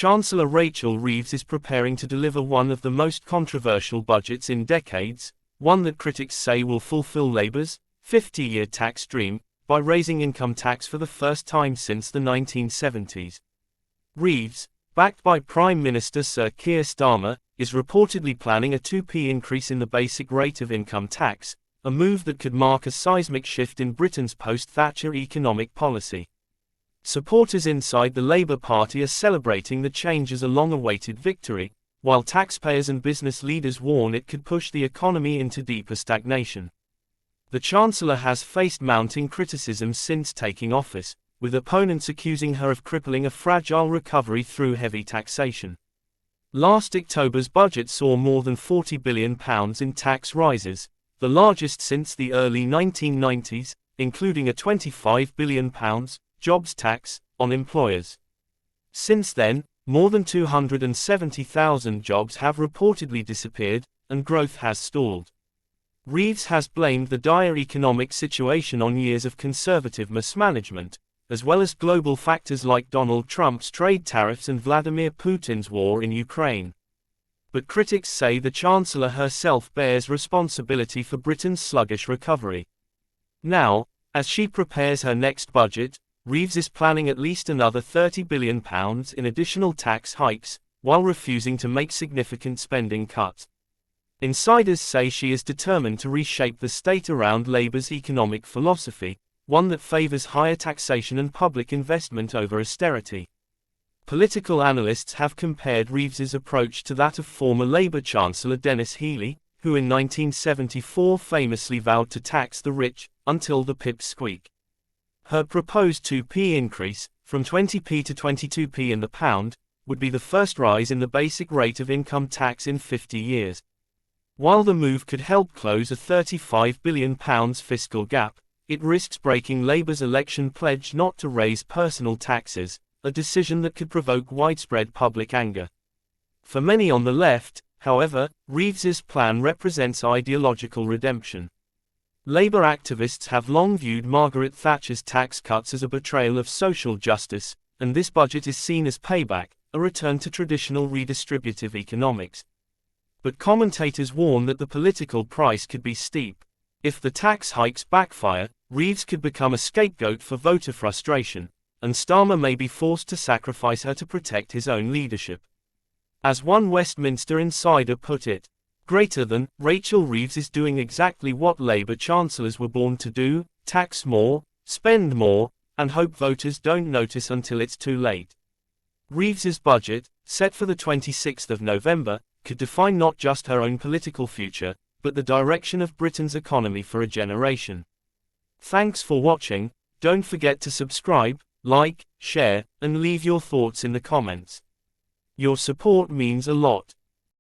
Chancellor Rachel Reeves is preparing to deliver one of the most controversial budgets in decades, one that critics say will fulfill Labour's 50-year tax dream, by raising income tax for the first time since the 1970s. Reeves, backed by Prime Minister Sir Keir Starmer, is reportedly planning a 2p increase in the basic rate of income tax, a move that could mark a seismic shift in Britain's post-Thatcher economic policy. Supporters inside the Labour Party are celebrating the change as a long-awaited victory, while taxpayers and business leaders warn it could push the economy into deeper stagnation. The Chancellor has faced mounting criticism since taking office, with opponents accusing her of crippling a fragile recovery through heavy taxation. Last October's budget saw more than £40 billion in tax rises, the largest since the early 1990s, including a £25 billion jobs tax on employers. Since then, more than 270,000 jobs have reportedly disappeared, and growth has stalled. Reeves has blamed the dire economic situation on years of conservative mismanagement, as well as global factors like Donald Trump's trade tariffs and Vladimir Putin's war in Ukraine. But critics say the Chancellor herself bears responsibility for Britain's sluggish recovery. Now, as she prepares her next budget, Reeves is planning at least another £30 billion in additional tax hikes, while refusing to make significant spending cuts. Insiders say she is determined to reshape the state around Labour's economic philosophy, one that favours higher taxation and public investment over austerity. Political analysts have compared Reeves's approach to that of former Labour Chancellor Denis Healey, who in 1974 famously vowed to tax the rich, until the pips squeak. Her proposed 2p increase, from 20p to 22p in the pound, would be the first rise in the basic rate of income tax in 50 years. While the move could help close a £35 billion fiscal gap, it risks breaking Labour's election pledge not to raise personal taxes, a decision that could provoke widespread public anger. For many on the left, however, Reeves's plan represents ideological redemption. Labour activists have long viewed Margaret Thatcher's tax cuts as a betrayal of social justice, and this budget is seen as payback, a return to traditional redistributive economics. But commentators warn that the political price could be steep. If the tax hikes backfire, Reeves could become a scapegoat for voter frustration, and Starmer may be forced to sacrifice her to protect his own leadership. As one Westminster insider put it, "Greater than, Rachel Reeves is doing exactly what Labour chancellors were born to do: tax more, spend more, and hope voters don't notice until it's too late." Reeves's budget, set for the 26th of November, could define not just her own political future, but the direction of Britain's economy for a generation. Thanks for watching. Don't forget to subscribe, like, share, and leave your thoughts in the comments. Your support means a lot.